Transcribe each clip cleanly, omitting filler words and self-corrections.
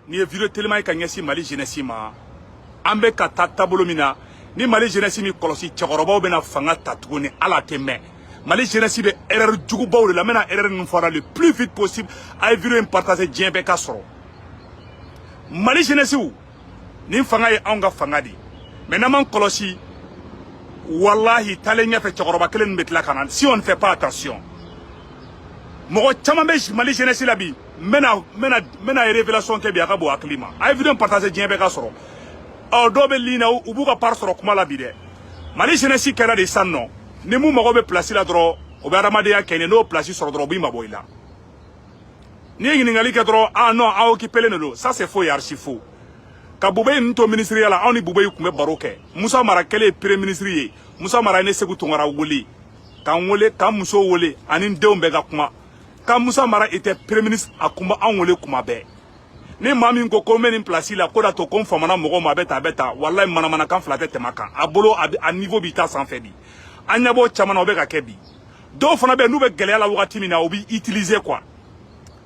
ni ye vidéo tellement ka ɲɛsin Mali jeunesse ma an bɛ ka taa taabolo min na ni Mali jeunesse mi kɔlɔsi cɛkɔrɔbaw bɛna fanga ta tuguni ala tɛ mɛn Mali jeunesse bɛ erreur jugubaw de la mena erreur ninnu fɔra le plus vite possible a ye vidéo in partager diɲɛ bɛɛ ka sɔrɔ Mali jeunesse ni fanga ye anw ka fanga di mais n'an m'an kɔlɔsi wallahi taalen ɲɛfɛ cɛkɔrɔba kelen bɛ tila ka na si on ne fait pas attention mɔgɔ caman bɛ Mali jeunesse la bi mena révélation kɛ bi a ka bon hakili ma a ye vidéo partager diɲɛ bɛɛ ka sɔrɔ dɔw bɛ ligne na u b'u ka part sɔrɔ kuma la bi dɛ Mali jeunesse kɛra de sisan nɔ ni mun mago bɛ place la dɔrɔn o bɛ adamadenya kɛ n'o place sɔrɔ dɔrɔn o b'i mabɔ i la ni ye ɲininkali kɛ dɔrɔn ah non aw occupé de don ça c'est faux et archi faux ka Bubeyi ninnu to ministériya la anw ni Bubeyi tun bɛ baro kɛ Musa Mara kɛlen ye premier ministre ye Musa Mara ye ne Segu Tunkara wele k'an wele k'an muso wele ani n denw bɛɛ ka kuma ka Musa Mara était premier ministre a kun bɛ anw wele kuma bɛɛ ni maa min ko n bɛ nin place la ko da to ko n famana mɔgɔw ma a bɛ ta wallahi manamanakan fila tɛ tɛmɛ a kan a bolo a niveau b'i ta sanfɛ bi an ɲɛ b'o caman na o bɛ ka kɛ bi dɔw fana bɛ n'u bɛ gɛlɛya la wagati min na o b'i utiliser quoi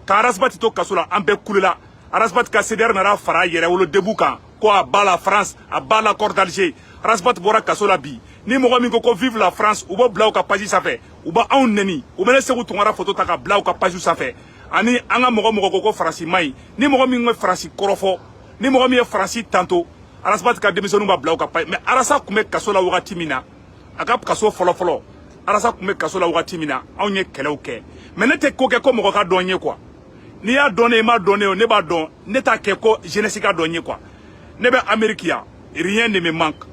ka Arasbati to kaso la an bɛɛ kulela Arasbati ka CDR nana fara a yɛrɛ wolo debu kan ko a ba la France a ba l'accord d'Alger Arasbati bɔra kaso la bi ni mɔgɔ min ko vive la France u b'o bila u ka page sanfɛ u b'a anw nɛni u bɛ ne Segu Tunkara photo ta ka bila u ka page sanfɛ ani an ka mɔgɔ ko Faransi ma ɲi ni mɔgɔ min bɛ Faransi kɔrɔfɔ ni mɔgɔ min ye Faransi tanto Arasbati ka denmisɛnninw b'a bila u ka page mais Arasa tun bɛ kaso la wagati min na a ka kaso fɔlɔ Arasa tun bɛ kaso la wagati min na anw ye kɛlɛw kɛ mais ne tɛ ko kɛ ko mɔgɔ ka dɔn n ye quoi n'i y'a dɔn ne m'a dɔn ne ne b'a dɔn ne t'a kɛ ko jeunesse ka dɔn n ye quoi ne bɛ Amérique yan rien ne me manque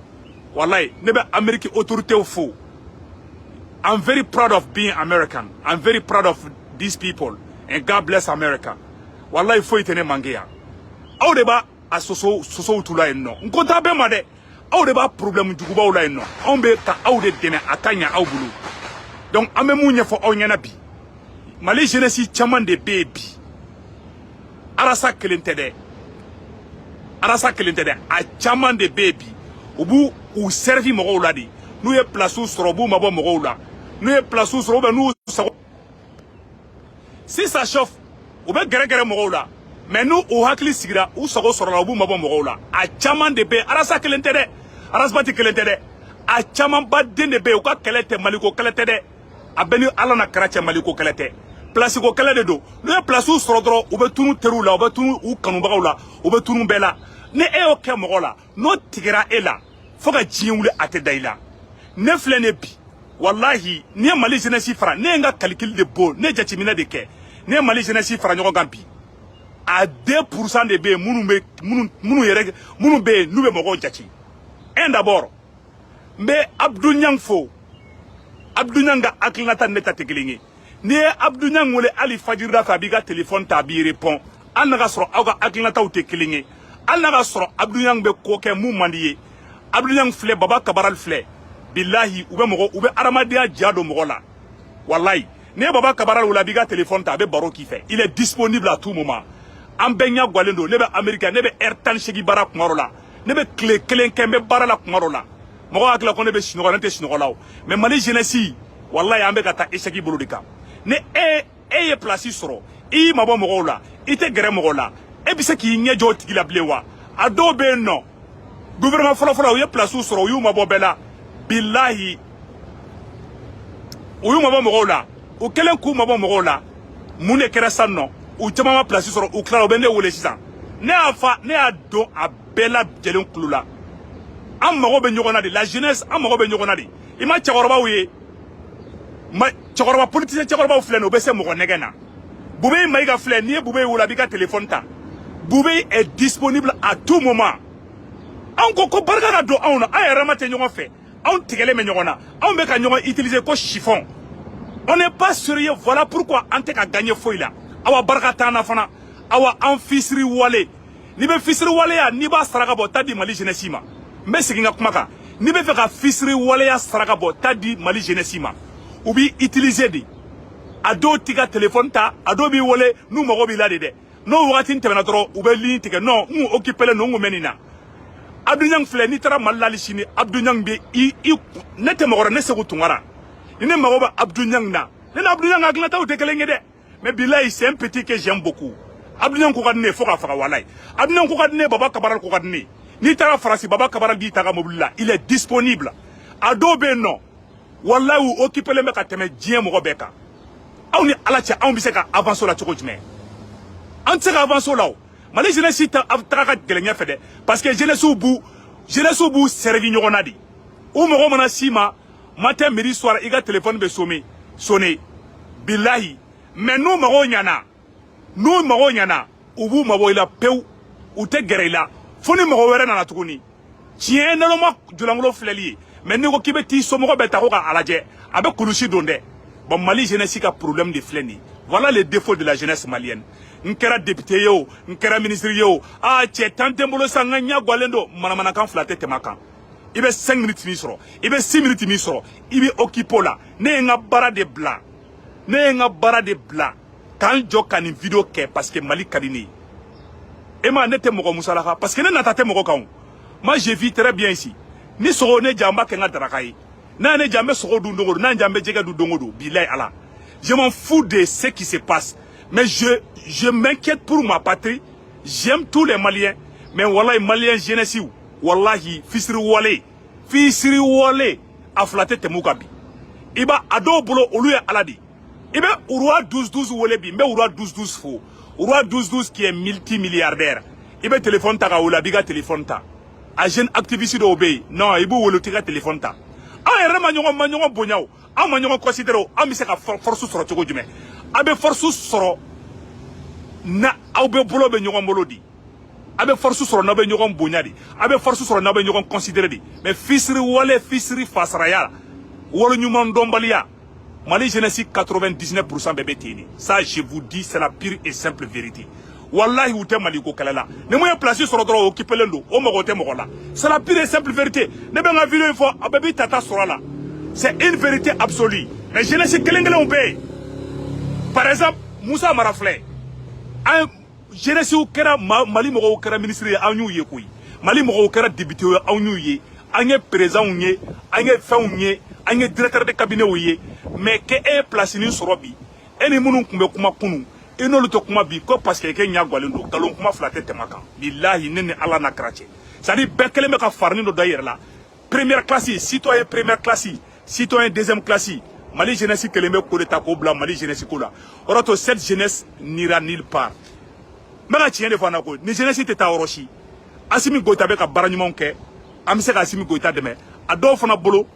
wallahi ne bɛ Amérique autorités fo I'm very proud of being American I'm very proud of these people and God bless America wallahi foyi tɛ ne manque yan aw de b'a sosow tu la yen nɔ n ko t'a bɛɛ ma dɛ aw de b'a problème jugubaw la yen nɔ anw bɛ ka aw de dɛmɛ a ka ɲɛ aw bolo donc an bɛ mun ɲɛfɔ aw ɲɛna bi Mali jeunesse caman de bɛ yen bi Arasa kelen tɛ dɛ a caman de bɛ yen bi u b'u servi mɔgɔw la de n'u ye place sɔrɔ u b'u mabɔ mɔgɔw la n'u ye place sɔrɔ ou bien n'u sago si ça chauffe u bɛ gɛrɛ mɔgɔw la mais n'u u hakili sigira u sago sɔrɔ la u b'u mabɔ mɔgɔw la a caman de bɛ yen Arasa kelen tɛ dɛ Arasbati kelen tɛ dɛ a caman ba den de bɛ yen u ka kɛlɛ tɛ Maliko kɛlɛ tɛ dɛ a bɛ ni Ala na kɛra cɛ Maliko kɛlɛ tɛ place ko kɛlɛ de don n'u ye place sɔrɔ dɔrɔn u bɛ tunu teriw la u bɛ tunu u kanubagaw la u bɛ tunu bɛɛ la ni e y'o kɛ mɔgɔ la n'o tigɛra e la fo ka diɲɛ wuli a tɛ da i la ne filɛ ne bi wallahi ni ye Mali jeunesse fara ne ye n ka calcul de bɔ ne jateminɛ de kɛ ne ye Mali jeunesse fara ɲɔgɔn kan bi a 2% de bɛ yen minnu bɛ yen n'u bɛ mɔgɔw jate un d'abord n bɛ Abdou Niang fo Abdou Niang ka hakilinata ni ne ta tɛ kelen ye n'i ye Abdou Niang wele hali fajirida fɛ a b'i ka téléphone ta a b'i répond hali n'a ka sɔrɔ aw ka hakilinataw tɛ kelen ye hali n'a ka sɔrɔ Abdou Niang bɛ ko kɛ mun man di ye Abdou Niang filɛ Baba Kabaral filɛ billahi u bɛ adamadenya diya don mɔgɔ la wallahi n'i ye Baba Kabaral wele a b'i ka téléphone ta a bɛ baro k'i fɛ il est disponible à tout moment an bɛɛ ɲagwalen don ne bɛ Amérique ne bɛ heure 18 baara kuma dɔ la ne bɛ tile kelen kɛ n bɛ baara la kuma dɔ la mɔgɔ hakili la ko ne bɛ sunɔgɔ ne tɛ sunɔgɔ la o mais Mali jeunesse wallahi an bɛ ka taa échec bolo de kan ni e ye place sɔrɔ i y'i mabɔ mɔgɔw la i tɛ gɛrɛ mɔgɔw la e bɛ se k'i ɲɛ jɔ o tigi la bilen wa a dɔw bɛ yen nɔ gouvernement fɔlɔ u ye place sɔrɔ u y'u mabɔ bɛɛ la billahi u y'u mabɔ mɔgɔw la u kɛlen k'u mabɔ mɔgɔw la mun de kɛra sisan nɔ u caman ma place sɔrɔ u tilala u bɛ ne wele sisan ne y'a dɔn a bɛɛ lajɛlen kulo la an mago bɛ ɲɔgɔn na de la jeunesse an mago bɛ ɲɔgɔn na de i ma cɛkɔrɔbaw ye cɛkɔrɔba politicien cɛkɔrɔbaw filɛ nin u bɛ se mɔgɔ nɛgɛ na Bubeyi Mayiga filɛ n'i ye Bubeyi wele a b'i ka téléphone ta Bubeyi est disponible à tout moment anw ko barika ka don anw na an yɛrɛ ma tɛ ɲɔgɔn fɛ anw tigɛlen bɛ ɲɔgɔn na anw bɛ ka ɲɔgɔn utiliser ko chiffon on n'est pas sérieux voilà pourquoi an tɛ ka gagner foyi la awa barika t'an na fana awa an fisiri wale n'i bɛ fisiri waleya n'i b'a saraka bɔ taa di Mali jeunesse ma n bɛ segin ka kuma kan n'i bɛ fɛ ka fisiri waleya saraka bɔ taa di Mali jeunesse ma u b'i utiliser de a dɔw t'i ka téléphone ta a dɔw b'i wele n'u mago b'i la de dɛ n'o wagati tɛmɛna dɔrɔn u bɛ ligne tigɛ non n occupé len don n kun bɛ nin na Abdou Niang filɛ n'i taara Mali la hali sini Abdou Niang bɛ ne tɛ mɔgɔ wɛrɛ ne Segu Tunkara ni ne mago bɛ Abdou Niang na ne ni Abdou Niang hakilinataw tɛ kelen ye dɛ mais billahi c'est un petit que j'aime beaucoup Abdounan ko kadne fo ka faga walay. Abdounan ko kadne baba kabaral ko kadne. Ni tara farasi baba kabaral di taga mobile il est disponible. Adobe non. Wallahi ou occuper le mec à teme dien mo beka. Aw ni ala tia aw bi se ka avancer la cogo jumɛn. An tɛ se ka avancer la o. Mali jeunesse ta taga ka gɛlɛn ɲɛfɛ dɛ parce que jeunesse b'u servi ɲɔgɔn na de. O mɔgɔ mana si ma matin midi soir i ka téléphone bɛ sonner. Billahi mais n'u mago ɲana u b'u mabɔ i la pewu u tɛ gɛrɛ i la fo ni mɔgɔ wɛrɛ nana tuguni. Tiɲɛ naloma julankolo filɛli ye mais n'i ko k'i bɛ t'i somɔgɔ bɛɛ ta ko ka a lajɛ a bɛ kulusi don dɛ. Bon Mali jeunesse ka problème de filɛ nin ye. Voilà les défauts de la jeunesse malienne. N kɛra député ye o n kɛra ministre ye o cɛ tan tɛ n bolo sa n ka ɲɛ gwalen don manamanakan fila tɛ tɛmɛ a kan. I bɛ 5 minutes min sɔrɔ i bɛ 6 minutes min sɔrɔ i bɛ occupé o la ne ye n ka baara de bila k'an jɔ ka nin vidéo kɛ parce que Mali ka di ne ye. E ma ne tɛ mɔgɔ musalaka parce que ne nata tɛ mɔgɔ kan o. Moi je vis très bien ici. Ni sogo ne jamba kɛ n ka daraka ye. N'a ne jamba sogo dun don o don n'a jamba jɛgɛ dun don o don bilahi ala. Je m'en fous de ce qui se passe. Mais je m'inquiète pour ma patrie. J'aime tous les Maliens. Mais wallahi Maliens jeunesse wallahi fisiri wale a flatte temukabi. Iba ado bolo olu ya aladi. Iba Urwa 12-12 wale bi. Mais Urwa 12-12 faux. Urwa 12-12 qui est multimilliardaire. Iba téléphone ta ka wala biga téléphone ta. A jeune activiste do obey. Non, ibu wolo tika téléphone ta. A yɛrɛ ma ɲɔgɔn bonya o. An ma ɲɔgɔn considérer o. An bɛ se ka force sɔrɔ cogo jumɛn. A bɛ force sɔrɔ na aw bɛ bolo bɛ ɲɔgɔn bolo di. A bɛ force sɔrɔ n'a bɛ ɲɔgɔn bonya di. A bɛ force sɔrɔ n'a bɛ ɲɔgɔn considérer di. Mais fisiri wale fisiri fasaraya wolo ɲuman dɔnbaliya Mali jeunesse 99% bɛɛ bɛ ten de. Ça je vous dis c'est la pure et simple vérité. Wallahi u tɛ Mali ko kɛlɛ la. Ni mun ye place sɔrɔ dɔrɔn occupé len don o mɔgɔ tɛ mɔgɔ la. C'est la pure et simple vérité. Ne bɛ n ka vidéo in fɔ a bɛɛ b'i tata sɔrɔ a la. C'est une vérité absolue. Mais jeunesse kelen-kelenw bɛ yen. Par exemple Moussa Mara filɛ an jeunesse kɛra Mali mɔgɔw kɛra ministre ye an y'u ye koyi. Mali mɔgɔw kɛra député ye an y'u ye. An ye président ye an ye fɛnw ye an ye directeur de cabinet ye. Mais que e place nin sɔrɔ bi e ni minnu tun bɛ kuma kunun e n'olu tɛ kuma bi ko parce que e ɲɛ gwalen don nkalon kuma fila tɛ tɛmɛ kan. Bilahi ne ni ala na kɛra cɛ. C'est à dire bɛɛ kelen bɛ ka farinin dɔ da i yɛrɛ la. Première classe citoyen première classe citoyen deuxième classe Mali jeunesse kelen bɛ ko de ta k'o bila Mali jeunesse ko la. O de to cette jeunesse n'ira nulle part. N bɛ ka tiɲɛ de fɔ an na ko ni jeunesse tɛ taa yɔrɔ si. Asimi Goïta bɛ ka baara ɲumanw kɛ an bɛ se ka Asimi Goïta dɛmɛ a dɔw fana bolo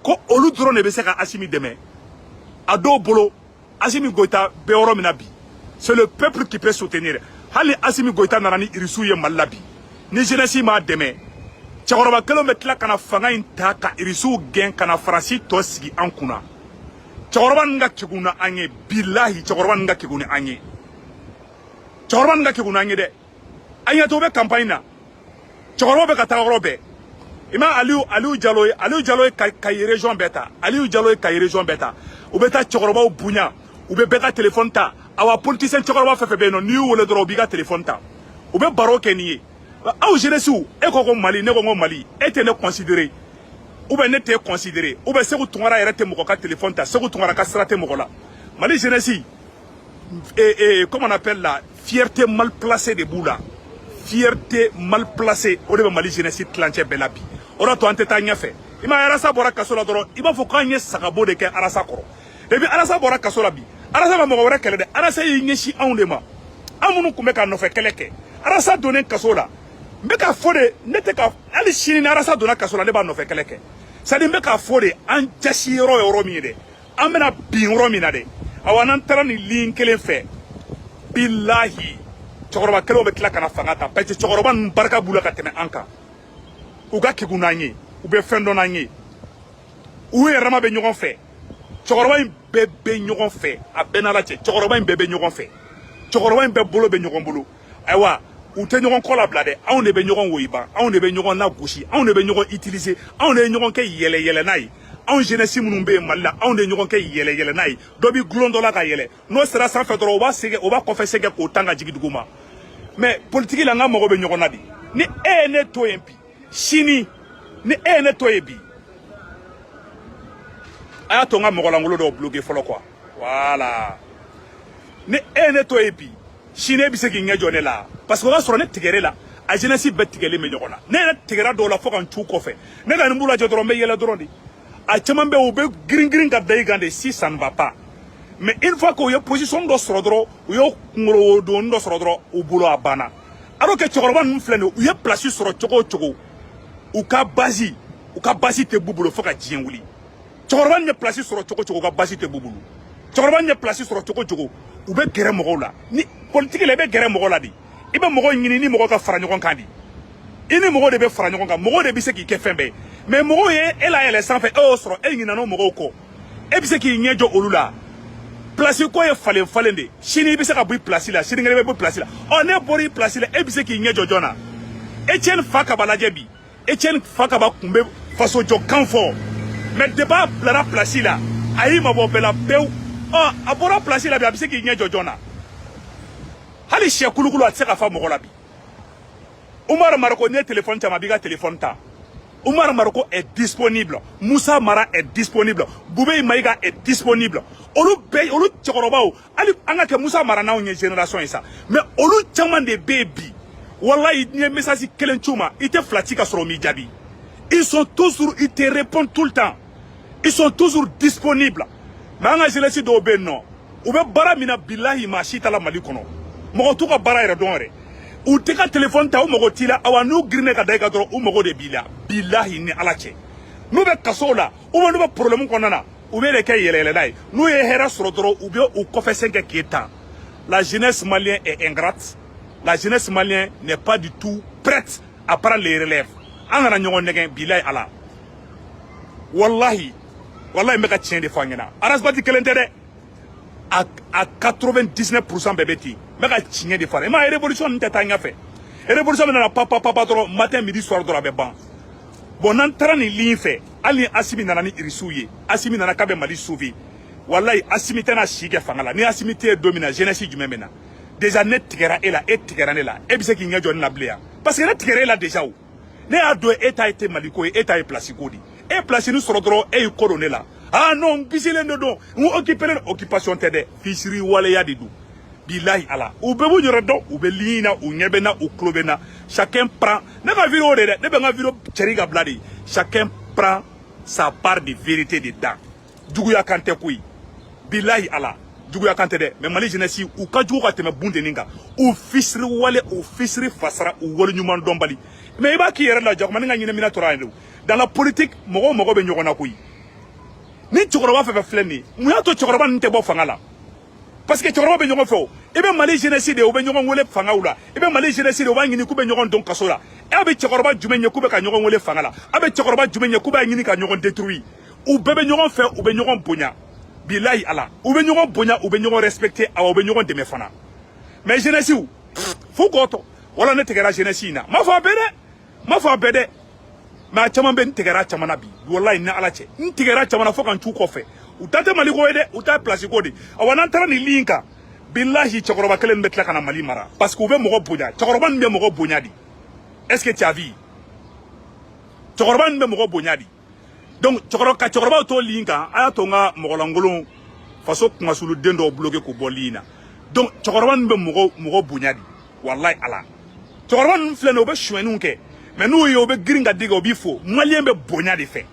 ko olu dɔrɔn de bɛ se ka Asimi dɛmɛ a dɔw bolo Asimi Goïta bɛ yɔrɔ min na bi c'est le peuple qui peut soutenir hali Asimi Goïta nana ni irisiw ye Mali la bi ni jeunesse m'a dɛmɛ cɛkɔrɔba kelen bɛ tila ka na fanga in ta ka irisiw gɛn ka na Faransi tɔ sigi an kunna cɛkɔrɔba ninnu ka kegun na an ye bilahi cɛkɔrɔba ninnu ka kegun ni an ye cɛkɔrɔba ninnu ka kegun ni an ye dɛ an ɲɛ to bɛ campagne na cɛkɔrɔba bɛ ka taa yɔrɔ bɛɛ i ma Aliou Diallo ye Kayi région bɛɛ ta Aliou Diallo ye Kayi région bɛɛ ta u bɛ taa cɛkɔrɔbaw bonya u bɛ bɛɛ ka téléphone ta awa politicien cɛkɔrɔba fɛn fɛn bɛ yen nɔ n'i y'u wele dɔrɔn u b'i ka téléphone ta u bɛ baro kɛ nin ye aw jeunesse e ko ko Mali ne ko ko Mali e tɛ ne considérer ou bien ne t'ai considéré ou bien Sékou Tounkara yɛrɛ tɛ mɔgɔ ka téléphone ta Sékou Tounkara ka sira tɛ mɔgɔ la Mali jeunesse comment on appelle la fierté mal placée de b'u la fierté mal placée o de bɛ Mali jeunesse tilancɛ bɛɛ la bi o de to an tɛ taa ɲɛfɛ i ma Arasa bɔra kaso la dɔrɔn i b'a fɔ k'an ye sagabo de kɛ Arasa kɔrɔ depuis Arasa bɔra kaso la bi Arasa ma mɔgɔ wɛrɛ kɛlɛ dɛ Arasa y'i ɲɛsin anw de ma an minnu tun bɛ ka nɔfɛ kɛlɛ kɛ Arasa donnen kaso la n bɛ k'a fɔ de ne tɛ ka hali sini ni Arasa donna kaso la ne b'a nɔfɛ kɛlɛ kɛ c'est à dire n bɛ k'a fɔ de an jasi yɔrɔ ye yɔrɔ min ye dɛ an bɛna bin yɔrɔ min na dɛ awa n'an taara nin ligne kelen fɛ bilahi cɛkɔrɔba kelenw bɛ tila ka na fanga ta parce que cɛkɔrɔba ninnu barika b'u la ka tɛmɛ an kan u ka kegun n'an ye u bɛ fɛn dɔn n'an ye u yɛrɛma bɛ ɲɔgɔn fɛ cɛkɔrɔba in bɛɛ bɛ ɲɔgɔn fɛ a bɛɛ n'ala cɛ cɛkɔrɔba in bɛɛ bɛ ɲɔgɔn fɛ cɛkɔrɔba in bɛɛ bolo bɛ ɲɔgɔn bolo ayiwa u tɛ ɲɔgɔn kɔ labila dɛ anw de bɛ ɲɔgɔn woyiba anw de bɛ ɲɔgɔn lagosi anw de bɛ ɲɔgɔn utiliser anw de ye ɲɔgɔn kɛ yɛlɛ-yɛlɛ n'a ye anw jeunesse minnu bɛ yen Mali la anw de ye ɲɔgɔn kɛ yɛlɛ-yɛlɛ n'a ye dɔ bɛ gulon dɔ la ka yɛlɛ n'o sera sanfɛ dɔrɔn o b'a kɔfɛ sɛgɛ k'o tan ka jigin duguma mais politique la n ka mago bɛ ɲɔgɔn na de ni e ye ne to yen bi sini ni e ye ne to yen bi a y'a to n ka mɔgɔlankolon dɔw bloqué fɔlɔ quoi voilà ni e ye ne to yen bi sini bi se k'i ɲɛ jɔ ne la parce que o b'a sɔrɔ ne tigɛrɛ la a jeunesse bɛɛ tigɛlen bɛ ɲɔgɔn na ne yɛrɛ tigɛra dɔw la fo ka n cu kɔfɛ ne ka nin b'u lajɛ dɔrɔn n bɛ yɛlɛ dɔrɔn de a caman bɛ u bɛ girin girin ka da i kan de si ça ne va pas mais une fois qu'u ye position dɔ sɔrɔ dɔrɔn u ye kunkolo donni dɔ sɔrɔ dɔrɔn u bolo a banna alors que cɛkɔrɔba ninnu filɛ nin ye u ye place sɔrɔ cogo o cogo u ka base tɛ b'u bolo fo ka diɲɛ wuli cɛkɔrɔba ninnu ye place sɔrɔ cogo o cogo u ka base tɛ b'u bolo cɛkɔrɔba ninnu ye place sɔrɔ cogo o cogo u bɛ gɛrɛ mɔgɔw la ni politique la i bɛ gɛrɛ mɔgɔ la de i bɛ mɔgɔ ɲini ni mɔgɔ ka fara ɲɔgɔn kan de i ni mɔgɔ de bɛ fara ɲɔgɔn kan mɔgɔ de bɛ se k'i kɛ fɛn bɛɛ mais mɔgɔw ye e la yɛlɛ sanfɛ e y'o sɔrɔ e ɲinana o mɔgɔw kɔ e bɛ se k'i ɲɛ jɔ olu la place ko ye falen falen de sini i bɛ se ka bɔ i place la sini kelen bɛ bɔ place la ɔ ne bɔra i place la e bɛ se k'i ɲɛ jɔ joona Etienne fa kaba lajɛ bi Etienne fa kaba kun bɛ faso jɔ kan fɔ mais depuis a bilara place la a y'i mabɔ bɛɛ la pewu ɔ a bɔra place la bi a bɛ se k'i ɲɛ jɔ joona hali sɛ kulukulu a tɛ se ka fa mɔgɔ la bi Umar Marko ne téléphone caman b'i ka téléphone ta Umar Marko est disponible Moussa Mara est disponible Boubé Maïga est disponible olu cɛkɔrɔbaw hali an ka kɛ Moussa Mara n'anw ye génération ye sa mais olu caman de bɛ bi wallahi n'i ye message kelen c'u ma i tɛ filati ka sɔrɔ o m'i jaabi ils sont toujours ils te répondent tout le temps ils sont toujours disponibles mais an ka jeunesse dɔw bɛ yen nɔ u bɛ baara min na bilahi maa si t'a la Mali kɔnɔ mɔgɔ t'u ka baara yɛrɛ dɔn yɛrɛ u tɛ ka téléphone ta u mago t'i la awa n'u girinnen ka da i kan dɔrɔn u mago de b'i la bilahi ni ala cɛ n'u bɛ kasow la ou bien n'u bɛ problème kɔnɔna na u bɛ de kɛ yɛlɛyɛlɛla ye n'u ye hɛrɛ sɔrɔ dɔrɔn u bɛ u kɔfɛsen kɛ k'e tan la jeunesse malienne est ingrate la jeunesse malienne n'est pas du tout prête à prendre les relèves an kana ɲɔgɔn nɛgɛn bilahi ala wallahi n bɛ ka tiɲɛ de fɔ an ɲɛna arasibati kelen tɛ dɛ à 99% bɛɛ bɛ ten n bɛ ka tiɲɛ de fɔ a la i m'a ye révolution ninnu tɛ taa ɲɛfɛ révolution bɛ nana papa dɔrɔn matin midi soir dɔrɔn a bɛ ban bon n'an taara nin ligne fɛ hali ni Asimi nana ni irisiw ye Asimi nana k'a bɛ Mali sauver wallahi Asimi tɛna si kɛ fanga la ni Asimi tɛ yen don min na jeunesse jumɛn bɛ na déjà ne tigɛra e la e tigɛra ne la e bɛ se k'i ɲɛ jɔ ne la bilen yan parce que ne tigɛra e la déjà o ne y'a dɔn e ta ye tɛ Mali ko ye e ta ye place ko de e ye place nin sɔrɔ dɔrɔn e y'i kɔ don ne la ah non n bisilen de don n occupé len occupation tɛ dɛ fisiri waleya de don bilahi ala u bɛɛ b'u yɛrɛ dɔn u bɛ ligne na u ɲɛ bɛ na u tulo bɛ na chacun prend ne ka vidéo de dɛ ne bɛ n ka vidéo cɛri ka bila de chacun prend sa part de vérité dedans juguya kan tɛ koyi bilahi ala juguya kan tɛ dɛ mais Mali jeunesse u ka jugu ka tɛmɛ bundennin kan u fisiri wale u fisiri fasara u wale ɲuman dɔnbali mais i b'a k'i yɛrɛ la jakuma ne ka ɲinɛmina tora yen dans la politique mɔgɔw mago bɛ ɲɔgɔn na koyi ni cɛkɔrɔba fɛn fɛn filɛ nin ye mun y'a to cɛkɔrɔba ninnu tɛ bɔ fanga la parce que cɛkɔrɔba bɛ ɲɔgɔn fɛ o i bɛ Mali jeunesse de u bɛ ɲɔgɔn wele fangaw la i bɛ Mali jeunesse de u b'a ɲini k'u bɛ ɲɔgɔn dɔn kaso la e bɛ cɛkɔrɔba jumɛn ye k'u bɛ ka ɲɔgɔn wele fanga la a bɛ cɛkɔrɔba jumɛn ye k'u b'a ɲini ka ɲɔgɔn détruire u bɛɛ bɛ ɲɔgɔn fɛ u bɛ ɲɔgɔn bonya bilahi ala u bɛ ɲɔgɔn bonya u bɛ ɲɔgɔn respecter awa u bɛ ɲɔgɔn dɛmɛ fana mais jeunesse fo k'o tɔ wala ne tigɛra jeunesse in na ma fɔ a bɛɛ dɛ mais a caman bɛ n tigɛra caman na bi wallahi ni ala cɛ n tigɛra caman na fo ka n c'u kɔfɛ u ta tɛ Mali ko ye dɛ u ta place ko de awa n'an taara nin ligne kan bilahi cɛkɔrɔba kelen bɛ tila ka na Mali mara parce que u bɛ mɔgɔ bonya cɛkɔrɔba nin bɛ mɔgɔ bonya di est-ce que tu as vu cɛkɔrɔba nin bɛ mɔgɔ bonya di donc ka cɛkɔrɔbaw to ligne kan a y'a to n ka mɔgɔlankolon faso kunmasuluden dɔw bloqué k'u bɔ ligne na donc cɛkɔrɔba nin bɛ mɔgɔ bonya di wallahi ala cɛkɔrɔba ninnu filɛ nin ye u bɛ suɲɛniw kɛ mais n'u ye u bɛ girin ka digɛ u b'i fo maliyɛn bɛ bonya de fɛ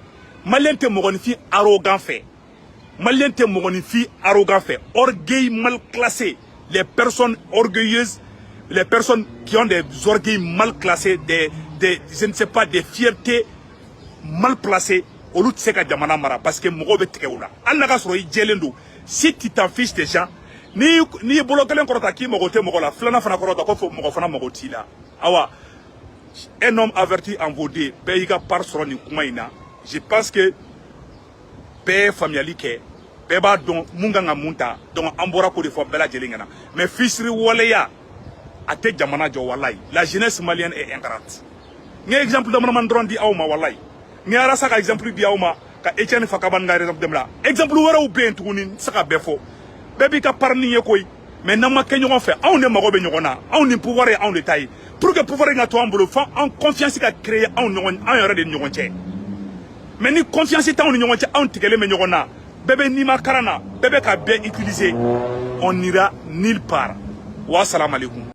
maliyɛn tɛ mɔgɔninfin arrogant fɛ maliyɛn tɛ mɔgɔninfin arrogant fɛ orgueil mal classé les personnes orgueilleuses les personnes qui ont des orgueils mal classés des je ne sais pas des fiertés mal placées olu tɛ se ka jamana mara parce que mɔgɔw bɛ tigɛ u la hali n'a ka sɔrɔ i jɛlen don si tu t'en fiches des gens n'i ye bolo kelen kɔrɔta k'i mago tɛ mɔgɔ la filanan fana kɔrɔta ko fɔ mɔgɔ fana mago t'i la awa un homme averti en vaut deux bɛɛ y'i ka part sɔrɔ nin kuma in na je pense que bɛɛ ye faamuyali kɛ bɛɛ b'a dɔn mun kan ka mun ta donc an bɔra k'o de fɔ bɛɛ lajɛlen ɲɛna mais fisiri waleya a tɛ jamana jɔ walayi la jeunesse malienne est ingrate n ye exemple damadama dɔrɔn di aw ma walayi n ye arasa ka exemple di aw ma ka Etienne Fakaba ka exemple dɛmɛ la exemple wɛrɛw bɛ yen tuguni n tɛ se ka bɛɛ fɔ bɛɛ b'i ka part nin ye koyi mais n'an ma kɛ ɲɔgɔn fɛ anw de mago bɛ ɲɔgɔn na anw ni pouvoir ye anw de ta ye pour que pouvoir in ka to an bolo fo an confiance ka créer anw yɛrɛ de ni ɲɔgɔn cɛ mais ni confiance t'anw ni ɲɔgɔn cɛ anw tigɛlen bɛ ɲɔgɔn na bɛɛ bɛ nima karan na bɛɛ bɛ ka bɛɛ utiliser on n'ira nulle part wa salam alaikum.